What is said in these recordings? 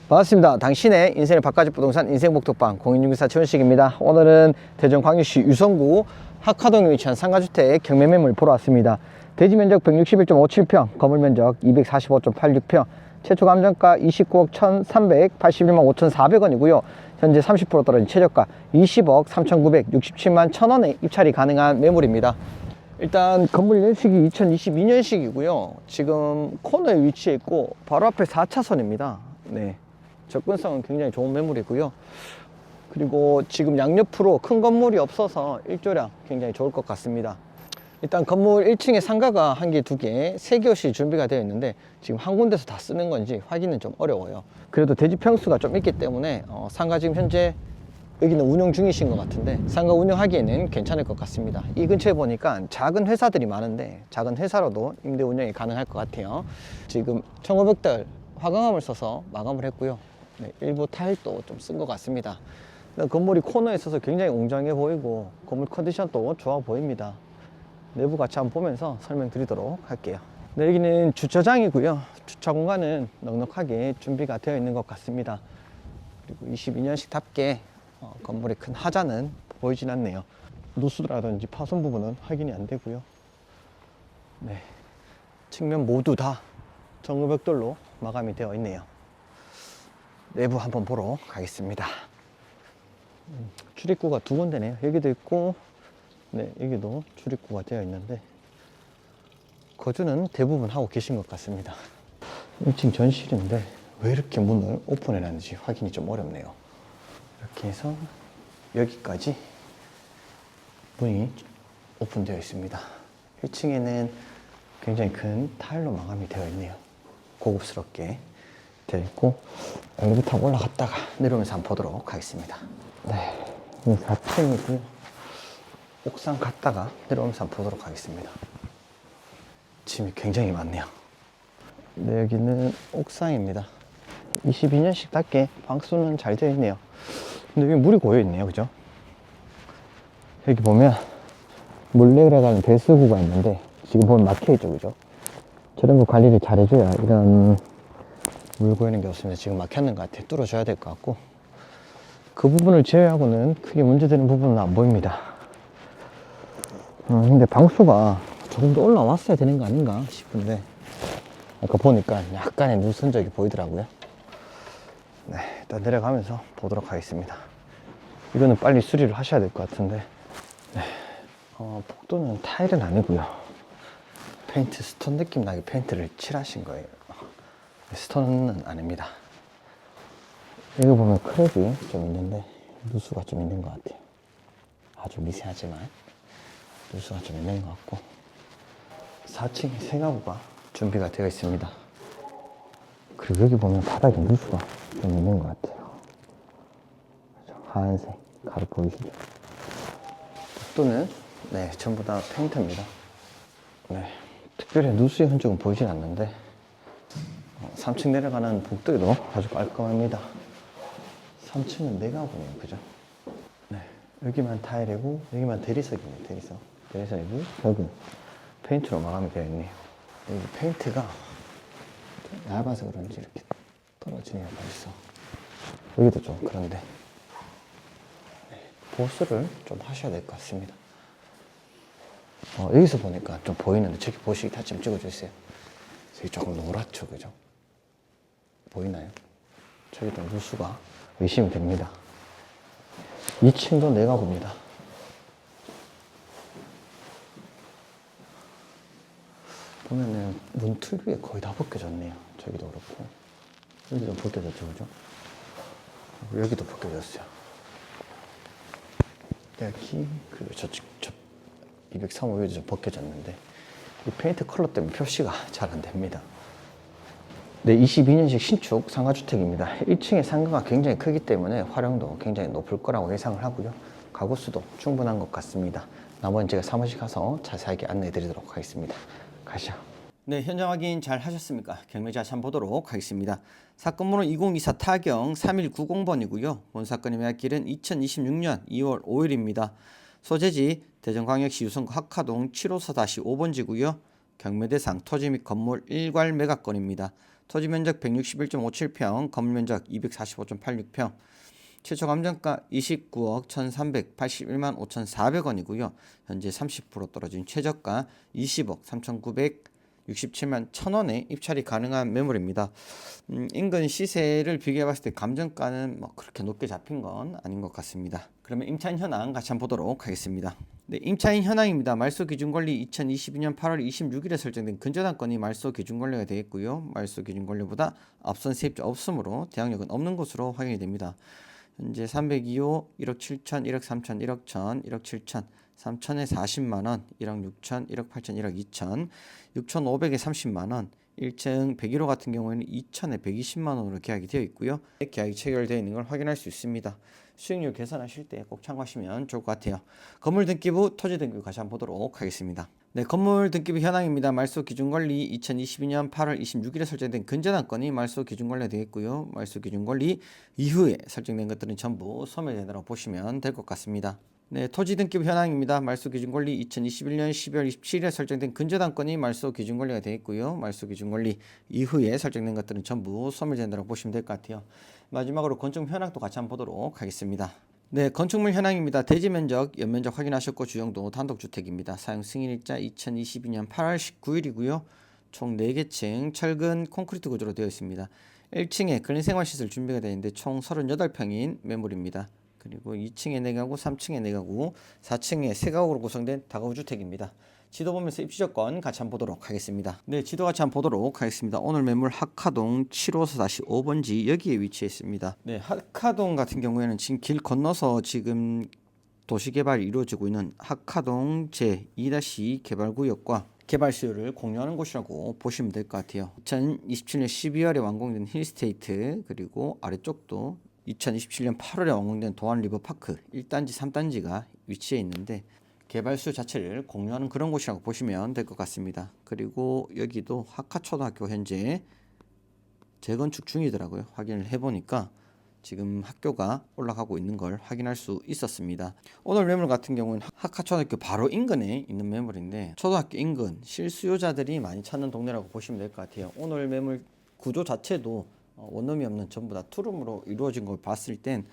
반갑습니다. 당신의 인생을 바꿔줄 부동산 인생복덕방 공인중개사 최원식입니다. 오늘은 대전광역시 유성구 학화동에 위치한 상가주택 경매매물 보러 왔습니다. 대지면적 161.57평, 건물면적 245.86평, 최초 감정가 29억 1,381만 5,400원이고요. 현재 30% 떨어진 최저가 20억 3,967만 1,000원에 입찰이 가능한 매물입니다. 일단 건물 연식이 2022년식이고요. 지금 코너에 위치해 있고 바로 앞에 4차선입니다. 네. 접근성은 굉장히 좋은 매물이고요. 그리고 지금 양옆으로 큰 건물이 없어서 일조량 굉장히 좋을 것 같습니다. 일단 건물 1층에 상가가 한 개, 두 개, 세 개씩 준비가 되어 있는데 지금 한 군데서 다 쓰는 건지 확인은 좀 어려워요. 그래도 대지 평수가 좀 있기 때문에 상가 지금 현재 여기는 운영 중이신 것 같은데 상가 운영하기에는 괜찮을 것 같습니다. 이 근처에 보니까 작은 회사들이 많은데 작은 회사로도 임대 운영이 가능할 것 같아요. 지금 1,500달 화강암을 써서 마감을 했고요. 네, 일부 타일도 좀 쓴 것 같습니다. 건물이 코너에 있어서 굉장히 웅장해 보이고 건물 컨디션도 좋아 보입니다. 내부 같이 한번 보면서 설명드리도록 할게요. 네, 여기는 주차장이고요. 주차 공간은 넉넉하게 준비가 되어 있는 것 같습니다. 그리고 22년식답게 건물의 큰 하자는 보이진 않네요. 누수라든지 파손 부분은 확인이 안 되고요. 네, 측면 모두 다 정유벽돌로 마감이 되어 있네요. 내부 한번 보러 가겠습니다. 출입구가 두 군데네요. 여기도 있고, 네, 여기도 출입구가 되어 있는데 거주는 대부분 하고 계신 것 같습니다. 1층 전실인데 왜 이렇게 문을 오픈해 놨는지 확인이 좀 어렵네요. 이렇게 해서 여기까지 문이 오픈되어 있습니다. 1층에는 굉장히 큰 타일로 마감이 되어 있네요. 고급스럽게 되어 있고 엘리베이터 올라갔다가 내려오면서 한번 보도록 하겠습니다. 네, 4층이고요. 옥상 갔다가 내려오면서 한번 보도록 하겠습니다. 짐이 굉장히 많네요. 네, 여기는 옥상입니다. 22년식답게 방수는 잘 되어 있네요. 근데 여기 물이 고여 있네요, 그죠? 여기 보면 물 내려가는 배수구가 있는데 지금 보면 막혀 있죠, 그죠? 저런 거 관리를 잘 해줘야 이런 물 고이는 게 없습니다. 지금 막혔는 것 같아요. 뚫어줘야 될 것 같고 그 부분을 제외하고는 크게 문제되는 부분은 안 보입니다. 근데 방수가 조금 더 올라왔어야 되는 거 아닌가 싶은데 아까 보니까 약간의 누선적이 보이더라고요. 네, 일단 내려가면서 보도록 하겠습니다. 이거는 빨리 수리를 하셔야 될 것 같은데 네, 복도는 타일은 아니고요. 페인트 스톤 느낌 나게 페인트를 칠하신 거예요. 스톤은 아닙니다. 여기 보면 크랙이 좀 있는데 누수가 좀 있는 것 같아요. 아주 미세하지만 누수가 좀 있는 것 같고 4층에 새 가구가 준비가 되어 있습니다. 그리고 여기 보면 바닥에 누수가 좀 있는 것 같아요. 하얀색 가루 보이시죠? 복도는 네, 전부 다 페인트입니다. 네, 특별히 누수의 흔적은 보이진 않는데 3층 내려가는 복도에도 아주 깔끔합니다. 3층은 4가구네요, 그죠? 네, 여기만 타일이고 여기만 대리석이네요. 대리석이고 벽은 페인트로 마감이 되어 있네요. 여기 페인트가 얇아서 그런지 이렇게 떨어지는 게 있어. 여기도 좀 그런데 네, 보수를 좀 하셔야 될 것 같습니다. 여기서 보니까 좀 보이는데 저기 보시기 다시 좀 찍어주세요. 여기 조금 노랗죠, 그죠? 보이나요? 저기도 누수가 의심이 됩니다. 2층도 4가구입니다. 보면은 문틀 위에 거의 다 벗겨졌네요. 저기도 그렇고 여기도 벗겨졌죠, 그죠? 여기도 벗겨졌어요. 여기 그리고 저 203호 여기도 벗겨졌는데 이 페인트 컬러 때문에 표시가 잘 안 됩니다. 네, 22년식 신축 상가주택입니다. 1층의 상가가 굉장히 크기 때문에 활용도 굉장히 높을 거라고 예상을 하고요. 가구 수도 충분한 것 같습니다. 나머지는 제가 사무실 가서 자세하게 안내해 드리도록 하겠습니다. 가시죠. 네, 현장 확인 잘 하셨습니까? 경매 자세 한번 보도록 하겠습니다. 사건번호 2024 타경 3190번이고요. 본 사건의 매각일은 2026년 2월 5일입니다. 소재지 대전광역시 유성구 학화동 754-5번지고요. 경매 대상 토지 및 건물 일괄 매각건입니다. 토지 면적 161.57평, 건물 면적 245.86평, 최초 감정가 29억 1,381만 5,400원이고요. 현재 30% 떨어진 최저가 20억 3,967만 1,000원에 입찰이 가능한 매물입니다. 인근 시세를 비교해봤을 때 감정가는 뭐 그렇게 높게 잡힌 건 아닌 것 같습니다. 그러면 임차인 현황 같이 한번 보도록 하겠습니다. 네, 임차인 현황입니다. 말소 기준 권리 2022년 8월 26일에 설정된 근저당권이 말소 기준 권리가 되겠고요. 말소 기준 권리보다 앞선 세입자 없으므로 대항력은 없는 것으로 확인이 됩니다. 현재 302호 1억 7천, 1억 3천, 1억 1천, 1억 7천, 3천에 40만원, 1억 6천, 1억 8천, 1억 2천, 6,500에 30만원, 1층 101호 같은 경우에는 2천에 120만원으로 계약이 되어 있고요. 계약이 체결되어 있는 걸 확인할 수 있습니다. 수익률 계산하실 때 꼭 참고하시면 좋을 것 같아요. 건물 등기부, 토지 등기부 같이 한번 보도록 하겠습니다. 네, 건물 등기부 현황입니다. 말소 기준권리 2022년 8월 26일에 설정된 근저당권이 말소 기준권리가 되겠고요. 말소 기준권리 이후에 설정된 것들은 전부 소멸된다고 보시면 될 것 같습니다. 네, 토지 등기부 현황입니다. 말소 기준권리 2021년 12월 27일에 설정된 근저당권이 말소 기준권리가 되겠고요. 말소 기준권리 이후에 설정된 것들은 전부 소멸된다고 보시면 될 것 같아요. 마지막으로 건축 현황도 같이 한번 보도록 하겠습니다. 네, 건축물 현황입니다. 대지 면적, 연면적 확인하셨고 주용도 단독주택입니다. 사용 승인일자 2022년 8월 19일이고요. 총 4개 층 철근 콘크리트 구조로 되어 있습니다. 1층에 근린생활시설 준비가 되어 있는데 총 38평인 매물입니다. 그리고 2층에 4가구, 3층에 4가구, 4층에 3가구로 구성된 다가구 주택입니다. 지도 보면서 입지 조건 같이 한번 보도록 하겠습니다. 네, 지도 같이 한번 보도록 하겠습니다. 오늘 매물 학화동 7호서 5번지 여기에 위치해 있습니다. 네, 학화동 같은 경우에는 지금 길 건너서 지금 도시개발이 이루어지고 있는 학화동 제2-2 개발구역과 개발 수요를 공유하는 곳이라고 보시면 될 것 같아요. 2027년 12월에 완공된 힐스테이트, 그리고 아래쪽도 2027년 8월에 완공된 도안리버파크 1단지, 3단지가 위치해 있는데 개발 수요 자체를 공유하는 그런 곳이라고 보시면 될 것 같습니다. 그리고 여기도 학화초등학교 현재 재건축 중이더라고요. 확인을 해보니까 지금 학교가 올라가고 있는 걸 확인할 수 있었습니다. 오늘 매물 같은 경우는 학화초등학교 바로 인근에 있는 매물인데 초등학교 인근 실수요자들이 많이 찾는 동네라고 보시면 될 것 같아요. 오늘 매물 구조 자체도 원룸이 없는 전부 다 투룸으로 이루어진 걸 봤을 땐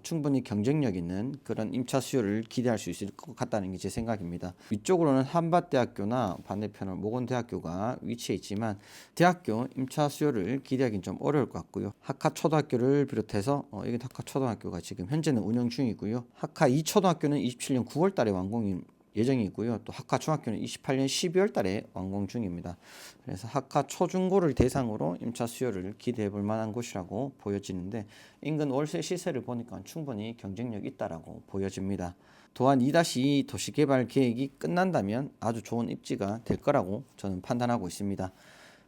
충분히 경쟁력 있는 그런 임차 수요를 기대할 수 있을 것 같다는 게 제 생각입니다. 위쪽으로는 한밭대학교나 반대편은 모건대학교가 위치해 있지만 대학교 임차 수요를 기대하기는 좀 어려울 것 같고요. 학화초등학교를 비롯해서 이게 학화초등학교가 지금 현재는 운영 중이고요. 학화 2초등학교는 27년 9월 달에 완공이 예정이고요. 또 학화 중학교는 28년 12월 달에 완공 중입니다. 그래서 학화 초중고를 대상으로 임차 수요를 기대해 볼 만한 곳이라고 보여지는데 인근 월세 시세를 보니까 충분히 경쟁력 있다라고 보여집니다. 또한 2-2 도시개발 계획이 끝난다면 아주 좋은 입지가 될 거라고 저는 판단하고 있습니다.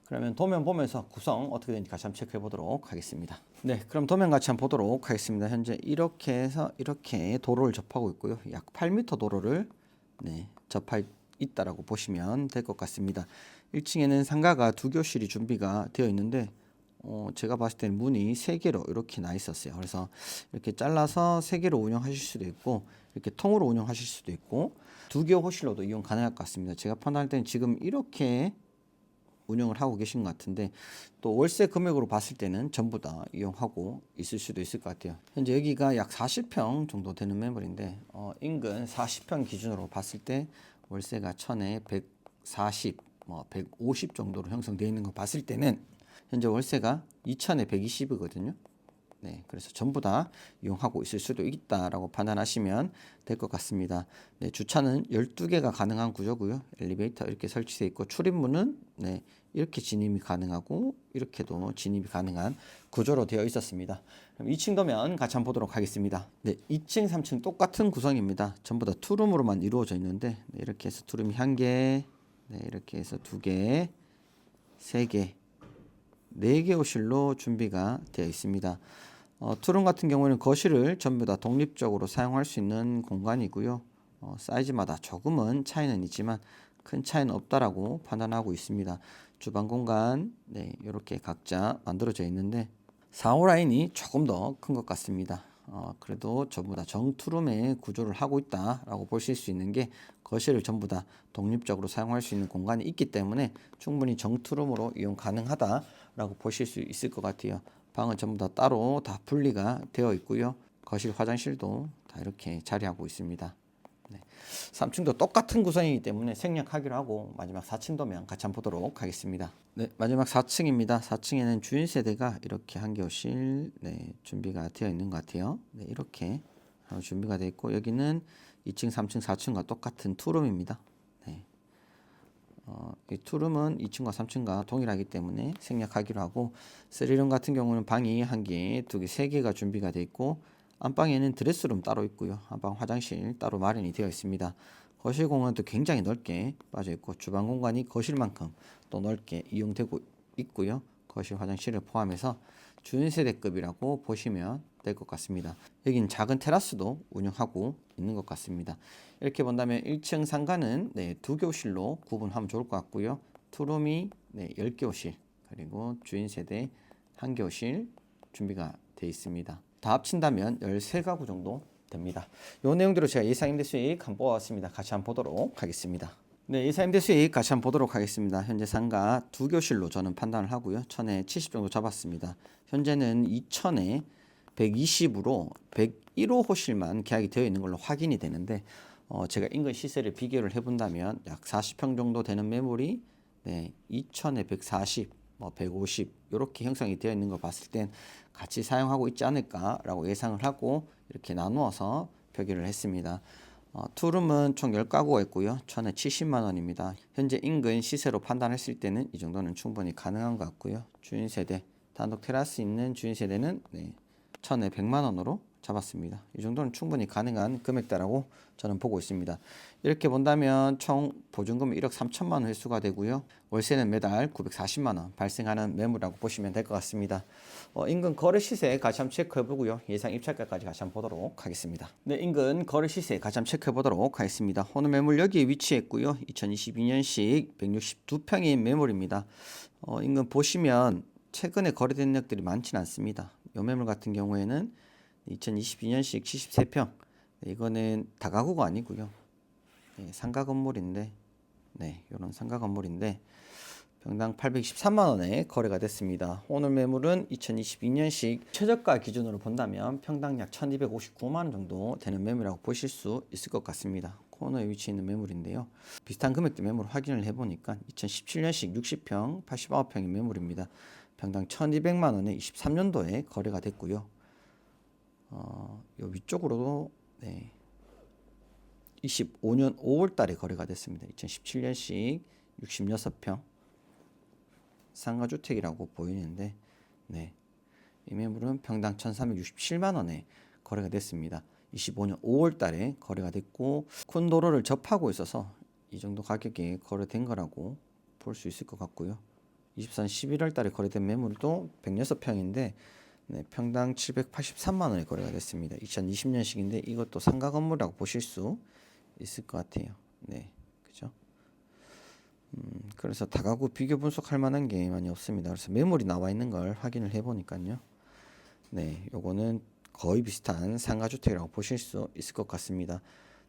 그러면 도면 보면서 구성 어떻게 되는지 같이 한번 체크해 보도록 하겠습니다. 네, 그럼 도면 같이 한번 보도록 하겠습니다. 현재 이렇게 해서 이렇게 도로를 접하고 있고요. 약 8m 도로를 접할 있다라고 보시면 될 것 같습니다. 1층에는 상가가 2교실이 준비가 되어 있는데 제가 봤을 때는 문이 3개로 이렇게 나 있었어요. 그래서 이렇게 잘라서 3개로 운영하실 수도 있고 이렇게 통으로 운영하실 수도 있고 2개 호실로도 이용 가능할 것 같습니다. 제가 판단할 때는 지금 이렇게 운영을 하고 계신 것 같은데 또 월세 금액으로 봤을 때는 전부 다 이용하고 있을 수도 있을 것 같아요. 현재 여기가 약 40평 정도 되는 매물인데 인근 40평 기준으로 봤을 때 월세가 1000에 140, 150 정도로 형성되어 있는 거 봤을 때는 현재 월세가 2000에 120이거든요. 네, 그래서 전부 다 이용하고 있을 수도 있다라고 판단하시면 될 것 같습니다. 네, 주차는 12개가 가능한 구조고요. 엘리베이터 이렇게 설치되어 있고 출입문은 이렇게 진입이 가능하고 이렇게도 진입이 가능한 구조로 되어 있었습니다. 그럼 2층 도면 같이 한번 보도록 하겠습니다. 네, 2층, 3층 똑같은 구성입니다. 전부 다 투룸으로만 이루어져 있는데 이렇게 해서 투룸이 1개, 이렇게 해서 2개, 3개, 4개 호실로 준비가 되어 있습니다. 투룸 같은 경우에는 거실을 전부 다 독립적으로 사용할 수 있는 공간이고요. 사이즈마다 조금은 차이는 있지만 큰 차이는 없다라고 판단하고 있습니다. 주방 공간 이렇게 각자 만들어져 있는데 4호 라인이 조금 더 큰 것 같습니다. 그래도 전부 다 정투룸의 구조를 하고 있다라고 보실 수 있는 게 거실을 전부 다 독립적으로 사용할 수 있는 공간이 있기 때문에 충분히 정투룸으로 이용 가능하다라고 매물이다라고 보실 수 있을 것 같아요. 방은 전부 다 따로 다 분리가 되어 있고요. 거실, 화장실도 다 이렇게 자리하고 있습니다. 네. 3층도 똑같은 구성이기 때문에 생략하기로 하고 마지막 4층도면 같이 한번 보도록 하겠습니다. 네, 마지막 4층입니다. 4층에는 주인 세대가 이렇게 한 교실 준비가 되어 있는 것 같아요. 네, 이렇게 준비가 되어 있고 여기는 2층, 3층, 4층과 똑같은 투룸입니다. 네. 이 투룸은 2층과 3층과 동일하기 때문에 생략하기로 하고 3룸 같은 경우는 방이 1개, 2개, 3개가 준비가 되어 있고 안방에는 드레스룸 따로 있고요. 안방 화장실 따로 마련이 되어 있습니다. 거실 공간도 굉장히 넓게 빠져 있고 주방 공간이 거실만큼 또 넓게 이용되고 있고요. 거실 화장실을 포함해서 준세대급이라고 보시면 될 것 같습니다. 여긴 작은 테라스도 운영하고 있는 것 같습니다. 이렇게 본다면 1층 상가는 2교실로 구분하면 좋을 것 같고요. 투룸이 10교실 그리고 주인세대 1교실 준비가 되어 있습니다. 다 합친다면 13가구 정도 됩니다. 이 내용대로 제가 예상임대 수익 한번 뽑아왔습니다. 같이 한번 보도록 하겠습니다. 네, 예상임대 수익 같이 한번 보도록 하겠습니다. 현재 상가 2교실로 저는 판단을 하고요. 1000에 70 정도 잡았습니다. 현재는 2000에 120으로 101호 호실만 계약이 되어 있는 걸로 확인이 되는데 제가 인근 시세를 비교를 해본다면 약 40평 정도 되는 매물이 2000에 140, 150 이렇게 형성이 되어 있는 걸 봤을 땐 같이 사용하고 있지 않을까라고 예상을 하고 이렇게 나누어서 표기를 했습니다. 투룸은 총 10가구가 있고요. 1000에 70만 원입니다. 현재 인근 시세로 판단했을 때는 이 정도는 충분히 가능한 것 같고요. 주인 세대, 단독 테라스 있는 주인 세대는 1000에 100만 원으로 잡았습니다. 이 정도는 충분히 가능한 금액대라고 저는 보고 있습니다. 이렇게 본다면 총 보증금 1억 3천만 원 회수가 되고요. 월세는 매달 940만 원 발생하는 매물이라고 보시면 될 것 같습니다. 인근 거래 시세 같이 한번 체크해 보고요. 예상 입찰가까지 같이 한번 보도록 하겠습니다. 네, 인근 거래 시세 같이 한번 체크해 보도록 하겠습니다. 오늘 매물 여기에 위치했고요. 2022년식 162평인 매물입니다. 인근 보시면 최근에 거래된 역들이 많지는 않습니다. 이 매물 같은 경우에는 2022년식 73평 이거는 다가구가 아니고요. 상가 건물인데 이런 상가 건물인데 평당 823만 원에 거래가 됐습니다. 오늘 매물은 2022년식 최저가 기준으로 본다면 평당 약 1259만 원 정도 되는 매물이라고 보실 수 있을 것 같습니다. 코너에 위치해 있는 매물인데요. 비슷한 금액대 매물 확인을 해보니까 2017년식 60평 89평의 매물입니다. 평당 1200만 원에 23년도에 거래가 됐고요. 요 위쪽으로도 25년 5월 달에 거래가 됐습니다. 2017년식 66평 상가주택이라고 보이는데 이 매물은 평당 1367만 원에 거래가 됐습니다. 25년 5월 달에 거래가 됐고 큰 도로를 접하고 있어서 이 정도 가격에 거래된 거라고 볼 수 있을 것 같고요. 24년 11월 달에 거래된 매물도 106평인데 평당 783만 원에 거래가 됐습니다. 2020년식인데 이것도 상가 건물이라고 보실 수 있을 것 같아요. 그죠? 그래서 다가구 비교 분석할 만한 게 많이 없습니다. 그래서 매물이 나와 있는 걸 확인을 해보니까요. 요거는 거의 비슷한 상가주택이라고 보실 수 있을 것 같습니다.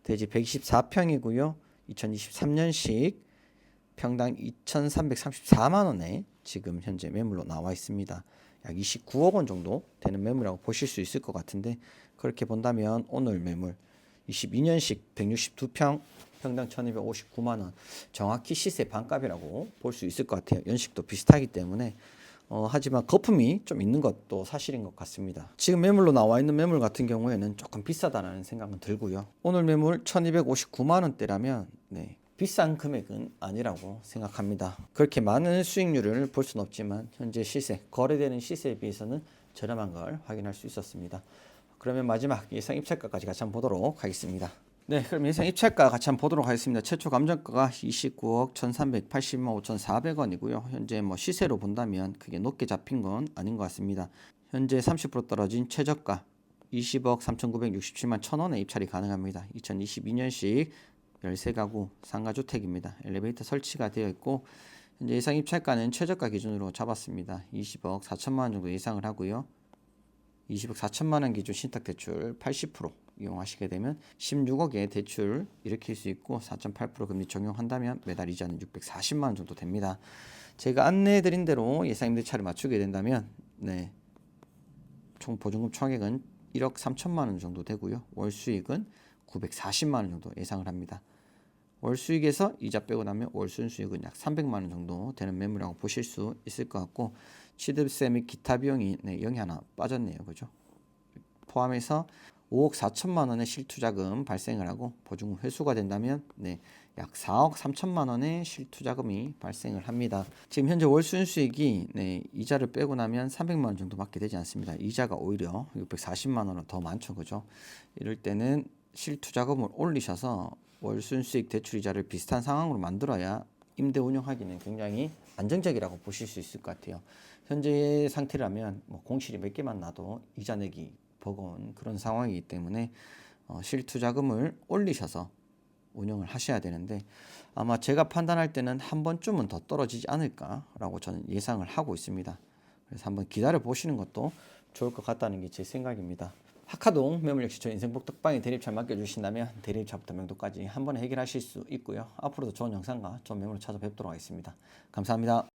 대지 124평이고요. 2023년식 평당 2,334만 원에 지금 현재 매물로 나와 있습니다. 약 29억 원 정도 되는 매물이라고 보실 수 있을 것 같은데 그렇게 본다면 오늘 매물 22년식 162평 평당 1,259만 원 정확히 시세 반값이라고 볼 수 있을 것 같아요. 연식도 비슷하기 때문에 하지만 거품이 좀 있는 것도 사실인 것 같습니다. 지금 매물로 나와 있는 매물 같은 경우에는 조금 비싸다는 생각은 들고요. 오늘 매물 1,259만 원대라면 비싼 금액은 아니라고 생각합니다. 그렇게 많은 수익률을 볼 수는 없지만 현재 시세, 거래되는 시세에 비해서는 저렴한 걸 확인할 수 있었습니다. 그러면 마지막 예상 입찰가까지 같이 한번 보도록 하겠습니다. 그럼 예상 입찰가 같이 한번 보도록 하겠습니다. 최초 감정가가 29억 1,380만 5,400원이고요. 현재 시세로 본다면 그게 높게 잡힌 건 아닌 것 같습니다. 현재 30% 떨어진 최저가 20억 3,967만 1,000원에 입찰이 가능합니다. 2022년식 13가구 상가주택입니다. 엘리베이터 설치가 되어 있고 현재 예상 입찰가는 최저가 기준으로 잡았습니다. 20억 4천만 원 정도 예상을 하고요. 20억 4천만 원 기준 신탁대출 80% 이용하시게 되면 16억의 대출 일으킬 수 있고 4.8% 금리 적용한다면 매달 이자는 640만 원 정도 됩니다. 제가 안내해드린 대로 예상 임대차를 맞추게 된다면 네, 총 보증금 총액은 1억 3천만 원 정도 되고요. 월 수익은 940만 원 정도 예상을 합니다. 월 수익에서 이자 빼고 나면 월 순수익은 약 300만 원 정도 되는 매물이라고 보실 수 있을 것 같고, 취득세 및 기타 비용이 네, 0이 하나 빠졌네요. 그죠? 포함해서 5억 4천만 원의 실투자금 발생을 하고 보증금 회수가 된다면 네, 약 4억 3천만 원의 실투자금이 발생을 합니다. 지금 현재 월 순수익이 네, 이자를 빼고 나면 300만 원 정도밖에 되지 않습니다. 이자가 오히려 640만 원은 더 많죠. 그죠? 이럴 때는 실투자금을 올리셔서 월 순수익 대출이자를 비슷한 상황으로 만들어야 임대 운영하기는 굉장히 안정적이라고 보실 수 있을 것 같아요. 현재 상태라면 뭐 공실이 몇 개만 나도 이자 내기 버거운 그런 상황이기 때문에 실투자금을 올리셔서 운영을 하셔야 되는데, 아마 제가 판단할 때는 한 번쯤은 더 떨어지지 않을까라고 저는 예상을 하고 있습니다. 그래서 한번 기다려 보시는 것도 좋을 것 같다는 게 제 생각입니다. 하카동 매물 역시 저희 인생복덕방에 대리입찰 맡겨주신다면 대리입찰부터 명도까지 한 번에 해결하실 수 있고요. 앞으로도 좋은 영상과 좋은 매물을 찾아뵙도록 하겠습니다. 감사합니다.